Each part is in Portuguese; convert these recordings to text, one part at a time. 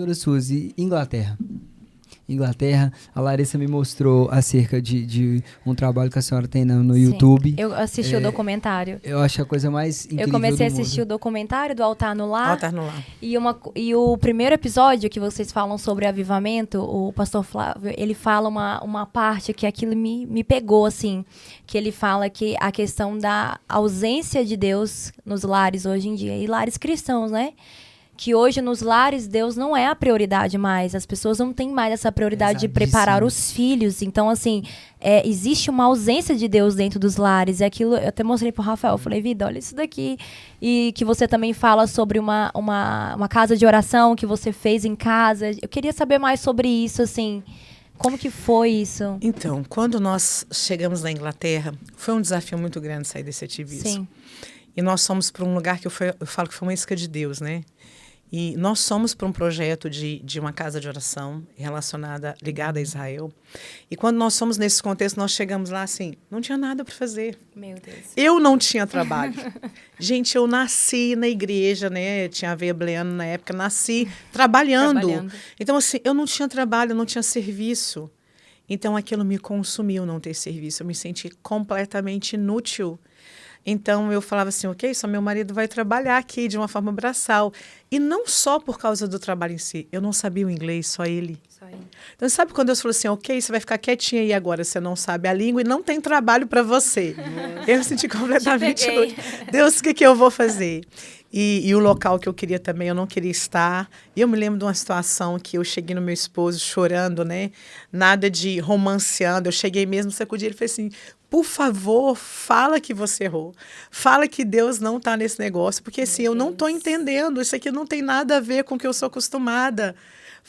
professoras suas, e Inglaterra? Inglaterra, a Larissa me mostrou acerca de um trabalho que a senhora tem no Sim. YouTube. Eu assisti o documentário. Eu acho a coisa mais incrível Eu comecei a do assistir mundo. o documentário do Altar no Lar. Altar no Lar. E o primeiro episódio que vocês falam sobre avivamento, o pastor Flávio, ele fala uma parte que aquilo me pegou, assim. Que ele fala que a questão da ausência de Deus nos lares hoje em dia. E lares cristãos, né? Que hoje nos lares Deus não é a prioridade mais. As pessoas não têm mais essa prioridade de preparar os filhos. Então, assim, existe uma ausência de Deus dentro dos lares. E aquilo, eu até mostrei pro Rafael, eu falei, Vida, olha isso daqui. E que você também fala sobre uma casa de oração que você fez em casa. Eu queria saber mais sobre isso, assim. Como que foi isso? Então, quando nós chegamos na Inglaterra, foi um desafio muito grande sair desse ativismo. Sim. E nós fomos para um lugar que eu falo que foi uma isca de Deus, né? E nós somos para um projeto de uma casa de oração ligada a Israel. E quando nós fomos nesse contexto, nós chegamos lá assim, não tinha nada para fazer. Meu Deus. Eu não tinha trabalho. Gente, eu nasci na igreja, né? Eu tinha a veia bleana na época, nasci trabalhando. Então, assim, eu não tinha trabalho, eu não tinha serviço. Então, aquilo me consumiu não ter serviço. Eu me senti completamente inútil. Então, eu falava assim, ok, só meu marido vai trabalhar aqui de uma forma braçal. E não só por causa do trabalho em si. Eu não sabia o inglês, só ele. Então, sabe quando Deus falou assim, ok, você vai ficar quietinha aí agora, você não sabe a língua e não tem trabalho para você. Eu me senti completamente inútil. Deus, o que eu vou fazer? E o local que eu queria também, eu não queria estar. E eu me lembro de uma situação que eu cheguei no meu esposo chorando, né? Nada de romanceando. Eu cheguei mesmo, sacudi ele e falei assim, por favor, fala que você errou. Fala que Deus não está nesse negócio. Porque assim, eu não estou entendendo. Isso aqui não tem nada a ver com o que eu sou acostumada.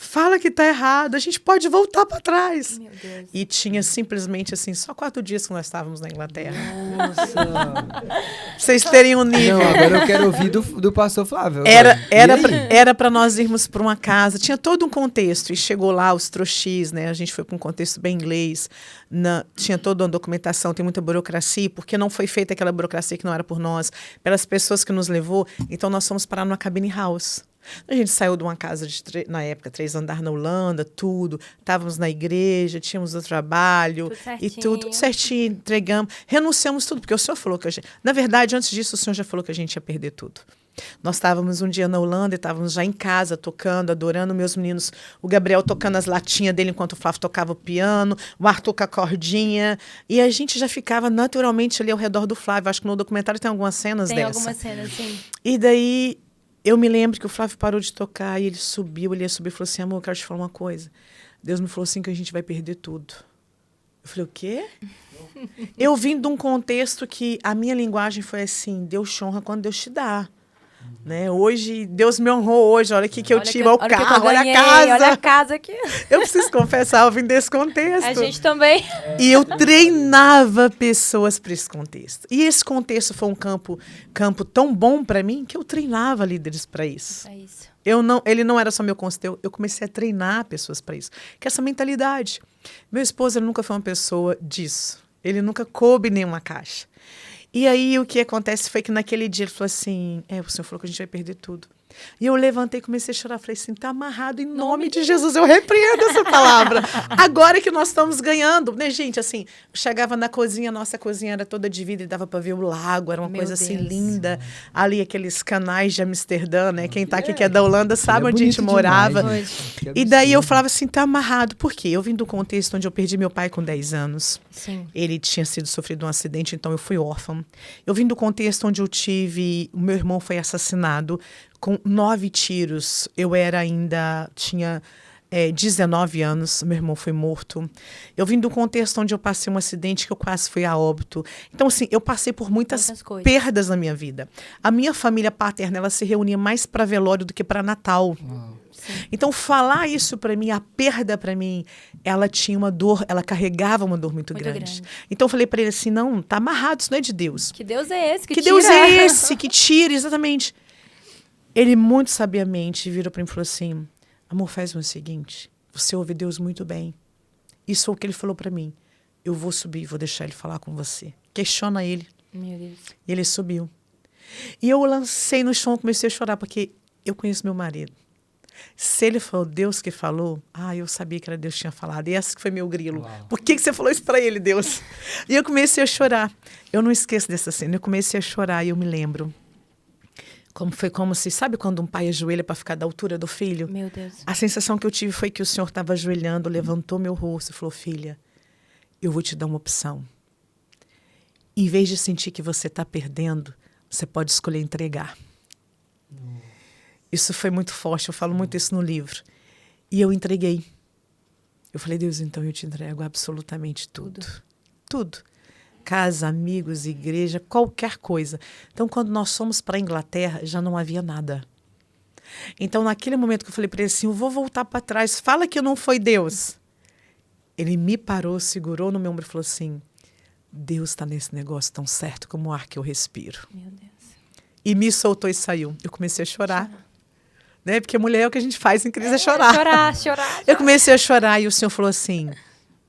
Fala que está errado, a gente pode voltar para trás. Meu Deus. E tinha simplesmente assim, só 4 dias que nós estávamos na Inglaterra. Nossa! Pra vocês terem um nível. Não, agora eu quero ouvir do pastor Flávio. Era para nós irmos para uma casa, tinha todo um contexto. E chegou lá os trouxis, né? A gente foi para um contexto bem inglês. Tinha toda uma documentação, tem muita burocracia, porque não foi feita aquela burocracia que não era por nós, pelas pessoas que nos levou. Então nós fomos parar numa cabine house. A gente saiu de uma casa na época, 3 andares na Holanda, tudo. Estávamos na igreja, tínhamos o trabalho e tudo certinho, entregamos. Renunciamos tudo, porque o Senhor falou que a gente... Na verdade, antes disso, o Senhor já falou que a gente ia perder tudo. Nós estávamos um dia na Holanda e estávamos já em casa, tocando, adorando meus meninos. O Gabriel tocando as latinhas dele enquanto o Flávio tocava o piano, o Arthur com a cordinha. E a gente já ficava naturalmente ali ao redor do Flávio. Acho que no documentário tem algumas cenas dessa. Tem algumas cenas, sim. E daí... Eu me lembro que o Flávio parou de tocar e ele ia subir e falou assim, amor, eu quero te falar uma coisa. Deus me falou assim que a gente vai perder tudo. Eu falei, o quê? Eu vim de um contexto que a minha linguagem foi assim, Deus te honra quando Deus te dá. Né? Hoje, Deus me honrou hoje, olha aqui que eu tive o carro, olha a casa. Olha a casa aqui. Eu preciso confessar, eu vim desse contexto. A gente também. E eu treinava pessoas para esse contexto. E esse contexto foi um campo tão bom para mim que eu treinava líderes para isso. É isso. Ele não era só meu conselho, eu comecei a treinar pessoas para isso. Que é essa mentalidade. Meu esposo ele nunca foi uma pessoa disso. Ele nunca coube em nenhuma caixa. E aí o que acontece foi que naquele dia ele falou assim, o Senhor falou que a gente vai perder tudo. E eu levantei e comecei a chorar. Falei assim, tá amarrado em nome de Jesus. Eu repreendo essa palavra. Agora que nós estamos ganhando. Né, gente, assim, chegava na cozinha, nossa cozinha era toda de vidro e dava para ver o lago. Era uma coisa assim linda. Ali aqueles canais de Amsterdã, né? Quem tá aqui que é da Holanda sabe onde a gente morava. E daí eu falava assim, tá amarrado. Por quê? Eu vim do contexto onde eu perdi meu pai com 10 anos. Sim. Ele tinha sofrido um acidente, então eu fui órfã. Eu vim do contexto onde o meu irmão foi assassinado com 9 tiros. Eu tinha 19 anos, meu irmão foi morto. Eu vim do contexto onde eu passei um acidente que eu quase fui a óbito. Então, assim, eu passei por muitas perdas na minha vida. A minha família paterna, ela se reunia mais para velório do que para Natal. Então, falar isso para mim, a perda para mim, ela tinha uma dor, ela carregava uma dor muito grande. Então, eu falei para ele assim, não, tá amarrado, isso não é de Deus. Que Deus é esse que tira? Que Deus é esse que tira, exatamente. Ele muito sabiamente virou para mim e falou assim, amor, faz o seguinte, você ouve Deus muito bem. Isso foi o que ele falou para mim. Eu vou subir e vou deixar ele falar com você. Questiona ele. Meu Deus. E ele subiu. E eu lancei no chão, comecei a chorar, porque eu conheço meu marido. Se ele falou, Deus que falou, eu sabia que era Deus que tinha falado. E esse que foi meu grilo. Uau. Por que você falou isso para ele, Deus? E eu comecei a chorar. Eu não esqueço dessa cena. Eu comecei a chorar e eu me lembro. Foi como se, sabe quando um pai ajoelha para ficar da altura do filho? Meu Deus. A sensação que eu tive foi que o Senhor estava ajoelhando, levantou meu rosto e falou, filha, eu vou te dar uma opção. Em vez de sentir que você está perdendo, você pode escolher entregar. Isso foi muito forte, eu falo muito isso no livro. E eu entreguei. Eu falei, Deus, então eu te entrego absolutamente tudo. Tudo. Casa, amigos, igreja, qualquer coisa. Então, quando nós fomos para a Inglaterra, já não havia nada. Então, naquele momento que eu falei para ele assim, eu vou voltar para trás, fala que não foi Deus. Ele me parou, segurou no meu ombro e falou assim, Deus está nesse negócio tão certo como o ar que eu respiro. Meu Deus. E me soltou e saiu. Eu comecei a chorar. Né? Porque mulher é o que a gente faz em crise, é chorar. Chorar. Eu comecei a chorar e o Senhor falou assim,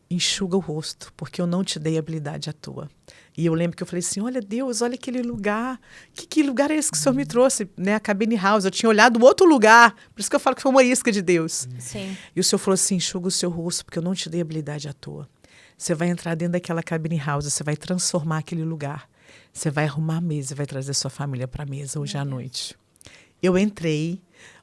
enxuga o rosto, porque eu não te dei habilidade à toa. E eu lembro que eu falei assim, olha Deus, olha aquele lugar. Que lugar é esse que o Senhor me trouxe? Né? A Cabine House. Eu tinha olhado outro lugar. Por isso que eu falo que foi uma isca de Deus. Sim. E o Senhor falou assim, enxuga o seu rosto, porque eu não te dei habilidade à toa. Você vai entrar dentro daquela Cabine House, você vai transformar aquele lugar. Você vai arrumar a mesa e vai trazer sua família para a mesa hoje à noite. Eu entrei.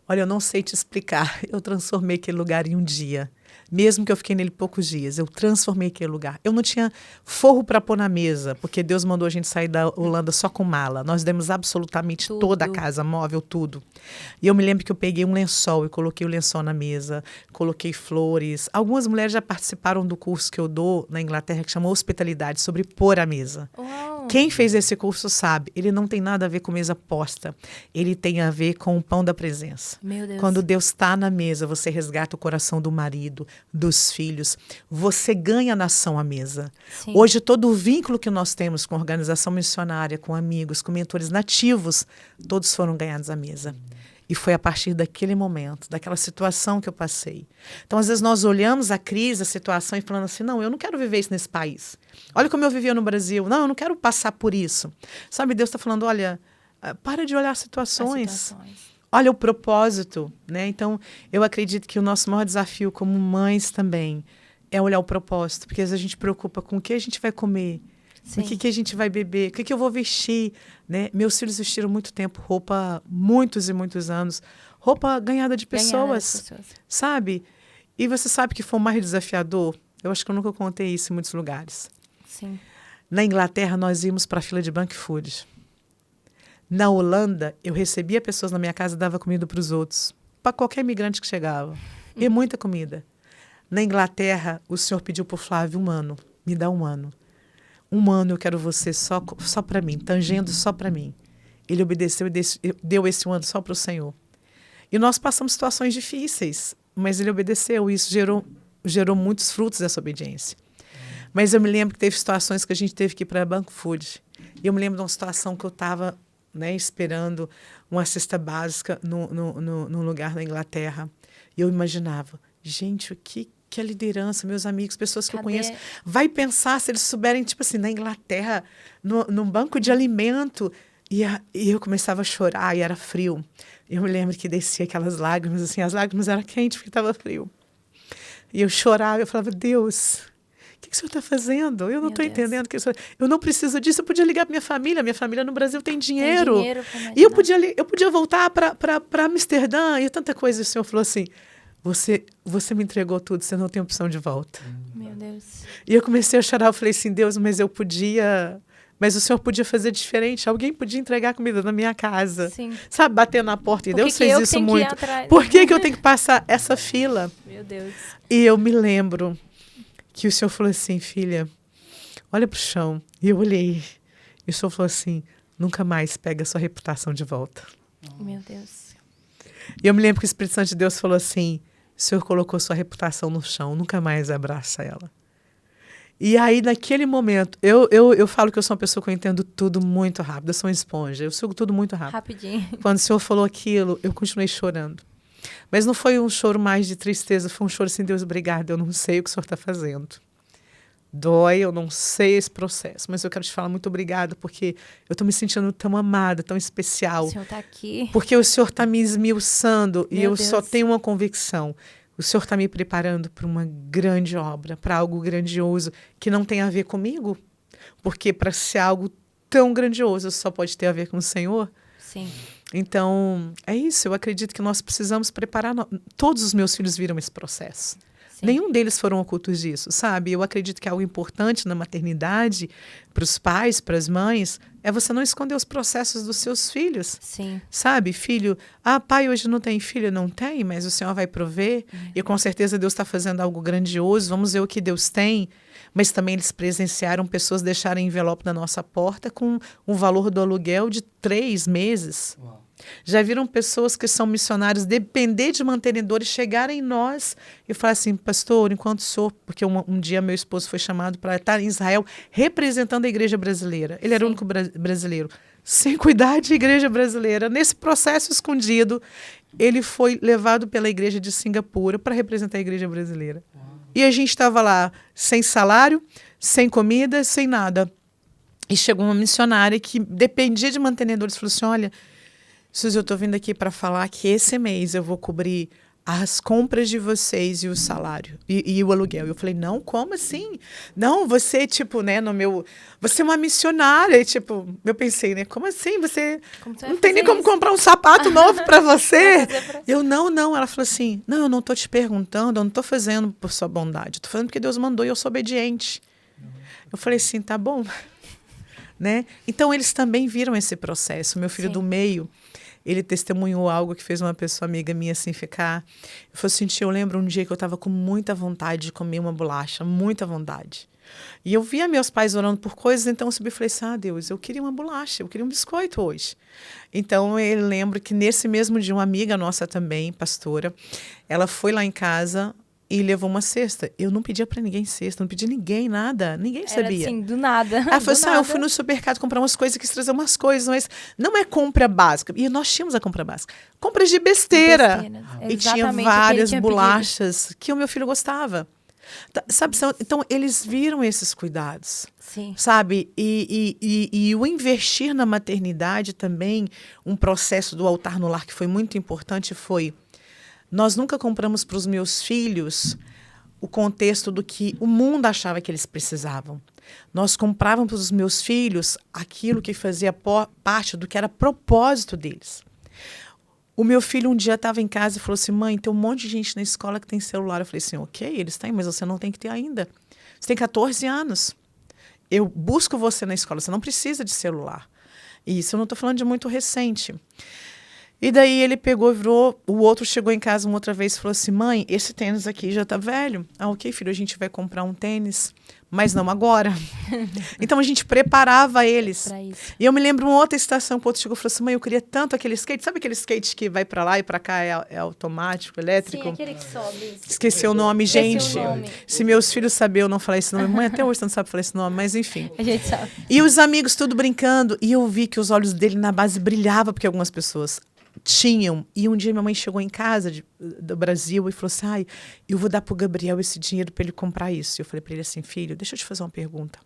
Olha, eu não sei te explicar. Eu transformei aquele lugar em um dia. Mesmo que eu fiquei nele poucos dias, eu transformei aquele lugar. Eu não tinha forro para pôr na mesa, porque Deus mandou a gente sair da Holanda só com mala. Nós demos absolutamente toda a casa, móvel, tudo. E eu me lembro que eu peguei um lençol e coloquei o lençol na mesa, coloquei flores. Algumas mulheres já participaram do curso que eu dou na Inglaterra, que chama Hospitalidade, sobre pôr a mesa. Uau. Quem fez esse curso sabe, ele não tem nada a ver com mesa posta. Ele tem a ver com o pão da presença. Meu Deus. Quando Deus está na mesa, você resgata o coração do marido, dos filhos. Você ganha a nação à mesa. Sim. Hoje, todo o vínculo que nós temos com a organização missionária, com amigos, com mentores nativos, todos foram ganhados à mesa. E foi a partir daquele momento, daquela situação que eu passei. Então, às vezes, nós olhamos a crise, a situação e falando assim, não, eu não quero viver isso nesse país. Olha como eu vivia no Brasil. Não, eu não quero passar por isso. Sabe, Deus está falando, olha, para de olhar as situações. Olha o propósito, né? Então, eu acredito que o nosso maior desafio como mães também é olhar o propósito. Porque às vezes a gente preocupa com o que a gente vai comer, Sim. o que a gente vai beber, o que eu vou vestir, né? Meus filhos vestiram muito tempo roupa, muitos e muitos anos, roupa ganhada de pessoas, sabe? E você sabe que foi o mais desafiador? Eu acho que eu nunca contei isso em muitos lugares. Sim. Na Inglaterra, nós íamos para a fila de bank food. Na Holanda, eu recebia pessoas na minha casa e dava comida para os outros, para qualquer imigrante que chegava. E muita comida. Na Inglaterra, o Senhor pediu para o Flávio 1 ano. Me dá 1 ano. 1 ano eu quero você só para mim, tangendo só para mim. Ele obedeceu e deu esse 1 ano só para o Senhor. E nós passamos situações difíceis, mas ele obedeceu e isso gerou muitos frutos dessa obediência. Mas eu me lembro que teve situações que a gente teve que ir para a Bank Food. E eu me lembro de uma situação que eu estava esperando uma cesta básica num lugar na Inglaterra. E eu imaginava, gente, o que a liderança, meus amigos, pessoas que eu conheço, vai pensar se eles souberem, tipo assim, na Inglaterra, num banco de alimento. E eu começava a chorar e era frio. Eu me lembro que descia aquelas lágrimas, assim, as lágrimas eram quentes porque estava frio. E eu chorava, eu falava, Deus, o que o Senhor está fazendo? Eu não estou entendendo. Eu não preciso disso. Eu podia ligar para minha família no Brasil tem dinheiro. E eu podia voltar para Amsterdã e tanta coisa. E o Senhor falou assim, você me entregou tudo, você não tem opção de volta. Meu Deus. E eu comecei a chorar, eu falei assim, Deus, mas o Senhor podia fazer diferente. Alguém podia entregar comida na minha casa. Sim. Sabe, bater na porta. E Deus fez isso muito. Atrás? Por que eu tenho que passar essa fila? Meu Deus. E eu me lembro que o Senhor falou assim, filha, olha para o chão. E eu olhei. E o Senhor falou assim, nunca mais pega a sua reputação de volta. Meu Deus. E eu me lembro que o Espírito Santo de Deus falou assim, o Senhor colocou sua reputação no chão, nunca mais abraça ela. E aí, naquele momento, eu falo que eu sou uma pessoa que eu entendo tudo muito rápido, eu sou uma esponja, eu sugo tudo muito rápido. Rapidinho. Quando o Senhor falou aquilo, eu continuei chorando. Mas não foi um choro mais de tristeza, foi um choro assim, Deus, obrigado, eu não sei o que o Senhor está fazendo. Dói, eu não sei esse processo, mas eu quero te falar muito obrigada, porque eu estou me sentindo tão amada, tão especial. O Senhor está aqui. Porque o Senhor está me esmiuçando e eu Deus. só tenho uma convicção. O Senhor está me preparando para uma grande obra, para algo grandioso que não tem a ver comigo. Porque para ser algo tão grandioso só pode ter a ver com o Senhor. Sim. Então, é isso. Eu acredito que nós precisamos preparar. Todos os meus filhos viram esse processo. Sim. Nenhum deles foram ocultos disso, sabe? Eu acredito que algo importante na maternidade, para os pais, para as mães, é você não esconder os processos dos seus filhos. Sim. Sabe, filho, pai, hoje não tem filho, não tem, mas o Senhor vai prover. E com certeza Deus está fazendo algo grandioso, vamos ver o que Deus tem. Mas também eles presenciaram pessoas deixarem envelope na nossa porta com um valor do aluguel de 3 meses. Uau. Já viram pessoas que são missionários depender de mantenedores chegarem em nós e falar assim, pastor, enquanto sou, porque um dia meu esposo foi chamado para estar em Israel representando a igreja brasileira. Ele era o único brasileiro. Sem cuidar de igreja brasileira. Nesse processo escondido, ele foi levado pela igreja de Singapura para representar a igreja brasileira. E a gente estava lá sem salário, sem comida, sem nada. E chegou uma missionária que dependia de mantenedores e falou assim, olha, Suzy, eu estou vindo aqui para falar que esse mês eu vou cobrir as compras de vocês e o salário e o aluguel. Eu falei, não, como assim? Não, você, tipo, né, você é uma missionária. E, tipo, eu pensei, né, como assim? Você não tem nem como comprar um sapato novo para você? Eu, não. Ela falou assim, não, eu não estou te perguntando, eu não estou fazendo por sua bondade. Estou fazendo porque Deus mandou e eu sou obediente. Eu falei assim, tá bom. Né? Então, eles também viram esse processo. Meu filho do meio, ele testemunhou algo que fez uma pessoa amiga minha assim ficar. Eu falei assim, eu lembro um dia que eu estava com muita vontade de comer uma bolacha, muita vontade. E eu via meus pais orando por coisas, então eu subi e falei assim, Deus, eu queria uma bolacha, eu queria um biscoito hoje. Então, eu lembro que nesse mesmo dia, uma amiga nossa também, pastora, ela foi lá em casa e levou uma cesta. Eu não pedia para ninguém cesta, não pedia ninguém nada, ninguém sabia. Era assim, do nada. Ela falou assim, eu fui no supermercado comprar umas coisas, quis trazer umas coisas, mas não é compra básica. E nós tínhamos a compra básica. Compras de besteira. E tinha várias bolachas que o meu filho gostava. Sabe, então eles viram esses cuidados. Sim. Sabe? E o investir na maternidade também, um processo do altar no lar que foi muito importante foi... Nós nunca compramos para os meus filhos o contexto do que o mundo achava que eles precisavam. Nós comprávamos para os meus filhos aquilo que fazia parte do que era propósito deles. O meu filho um dia estava em casa e falou assim, mãe, tem um monte de gente na escola que tem celular. Eu falei assim, ok, eles têm, mas você não tem que ter ainda. Você tem 14 anos. Eu busco você na escola, você não precisa de celular. E isso eu não estou falando de muito recente. E daí ele pegou e virou, o outro chegou em casa uma outra vez e falou assim, mãe, esse tênis aqui já tá velho. Ok, filho, a gente vai comprar um tênis, mas não agora. Então a gente preparava eles. E eu me lembro uma outra estação que o outro chegou e falou assim, mãe, eu queria tanto aquele skate. Sabe aquele skate que vai para lá e para cá, é automático, elétrico? Sim, aquele que sobe. Esqueci o nome, gente. Se meus filhos sabiam, eu não falei esse nome. Mãe, até hoje você não sabe falar esse nome, mas enfim. A gente sabe. E os amigos tudo brincando, e eu vi que os olhos dele na base brilhavam, porque algumas pessoas tinham. E um dia minha mãe chegou em casa do Brasil e falou assim, eu vou dar pro Gabriel esse dinheiro para ele comprar isso. Eu falei para ele assim, filho, deixa eu te fazer uma pergunta.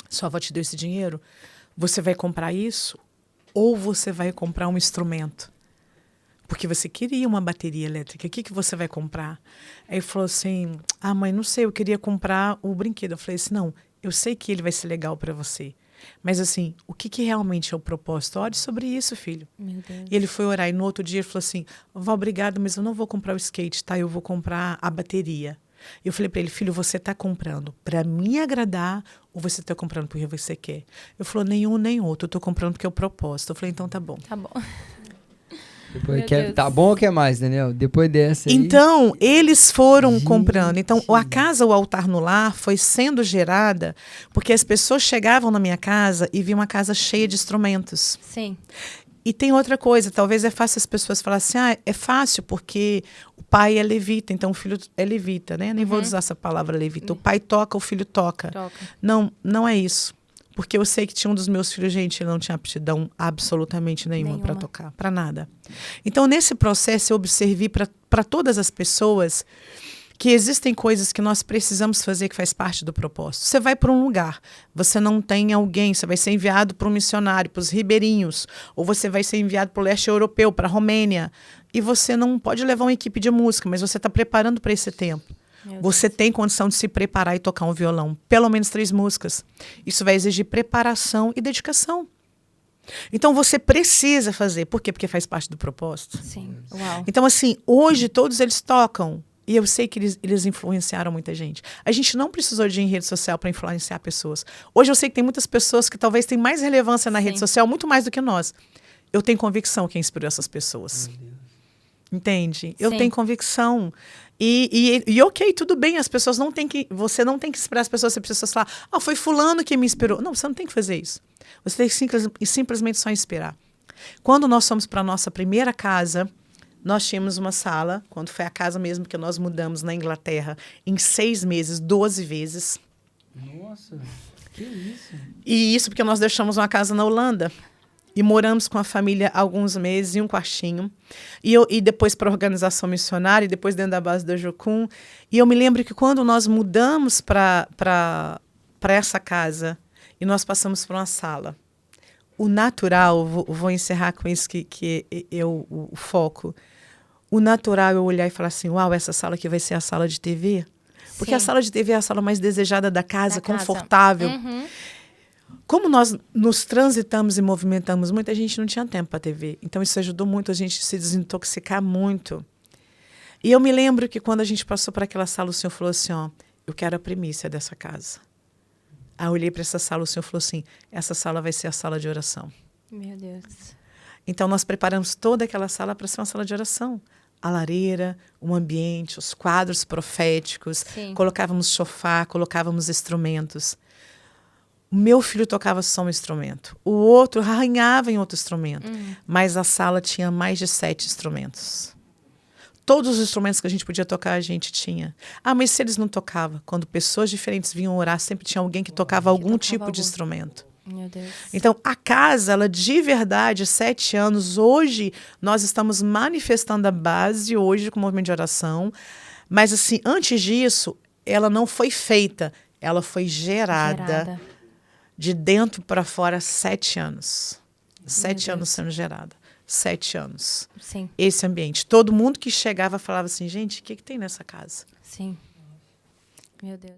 Sua avó te deu esse dinheiro? Você vai comprar isso? Ou você vai comprar um instrumento? Porque você queria uma bateria elétrica. O que você vai comprar? Aí ele falou assim, mãe, não sei, eu queria comprar o brinquedo. Eu falei assim, não, eu sei que ele vai ser legal para você. Mas assim, o que realmente é o propósito? Ore sobre isso, filho. Meu Deus. E ele foi orar. E no outro dia ele falou assim, vó, obrigado, mas eu não vou comprar o skate, tá? Eu vou comprar a bateria. E eu falei para ele, filho, você tá comprando para me agradar ou você tá comprando porque você quer? Ele falou, nenhum nem outro. Eu tô comprando porque é o propósito. Eu falei, então tá bom. Tá bom. Tá bom ou quer mais, Daniel? Depois dessa aí... Então, eles foram comprando. Então, a casa, o altar no lar, foi sendo gerada porque as pessoas chegavam na minha casa e viam uma casa cheia de instrumentos. Sim. E tem outra coisa, talvez é fácil as pessoas falarem assim, é fácil porque o pai é levita, então o filho é levita, né? Nem vou usar essa palavra levita. O pai toca, o filho toca. Não é isso. Porque eu sei que tinha um dos meus filhos, gente, ele não tinha aptidão absolutamente nenhuma para tocar, para nada. Então, nesse processo, eu observei para todas as pessoas que existem coisas que nós precisamos fazer que faz parte do propósito. Você vai para um lugar, você não tem alguém, você vai ser enviado para um missionário, para os ribeirinhos, ou você vai ser enviado para o leste europeu, para a Romênia, e você não pode levar uma equipe de música, mas você está preparando para esse tempo. Você tem condição de se preparar e tocar um violão, pelo menos 3 músicas. Isso vai exigir preparação e dedicação. Então você precisa fazer. Por quê? Porque faz parte do propósito. Sim. Uau. Então, assim, hoje todos eles tocam. E eu sei que eles influenciaram muita gente. A gente não precisou de ir em rede social para influenciar pessoas. Hoje eu sei que tem muitas pessoas que talvez têm mais relevância na rede social, muito mais do que nós. Eu tenho convicção que inspirou essas pessoas. Entende? Eu tenho convicção. E ok, tudo bem, as pessoas não têm que... Você não tem que inspirar as pessoas, você precisa falar, foi fulano que me inspirou. Não, você não tem que fazer isso. Você tem que simplesmente só inspirar. Quando nós fomos para a nossa primeira casa... Nós tínhamos uma sala, quando foi a casa mesmo que nós mudamos na Inglaterra, em 6 meses, 12 vezes. Nossa, que isso? E isso porque nós deixamos uma casa na Holanda. E moramos com a família alguns meses, em um quartinho. E depois para a organização missionária, e depois dentro da base da Jocum. E eu me lembro que quando nós mudamos para essa casa, e nós passamos por uma sala, o natural, vou encerrar com isso que o foco... O natural é eu olhar e falar assim, uau, essa sala aqui vai ser a sala de TV? Porque a sala de TV é a sala mais desejada da casa, confortável. Uhum. Como nós nos transitamos e movimentamos muito, a gente não tinha tempo para TV. Então isso ajudou muito a gente se desintoxicar muito. E eu me lembro que quando a gente passou para aquela sala, o Senhor falou assim, eu quero a primícia dessa casa. Aí eu olhei para essa sala, o Senhor falou assim, essa sala vai ser a sala de oração. Meu Deus. Então nós preparamos toda aquela sala para ser uma sala de oração. A lareira, o ambiente, os quadros proféticos, colocávamos sofá, colocávamos instrumentos. O meu filho tocava só um instrumento, o outro arranhava em outro instrumento, mas a sala tinha mais de 7 instrumentos. Todos os instrumentos que a gente podia tocar, a gente tinha. Mas se eles não tocavam, quando pessoas diferentes vinham orar, sempre tinha alguém que tocava algum tipo de instrumento. Meu Deus. Então, a casa, ela de verdade, 7 anos, hoje nós estamos manifestando a base, hoje com o movimento de oração, mas assim, antes disso, ela não foi feita, ela foi gerada. De dentro para fora, 7 anos. 7 anos sendo gerada. 7 anos. Sim. Esse ambiente. Todo mundo que chegava falava assim, gente, o que tem nessa casa? Sim. Meu Deus.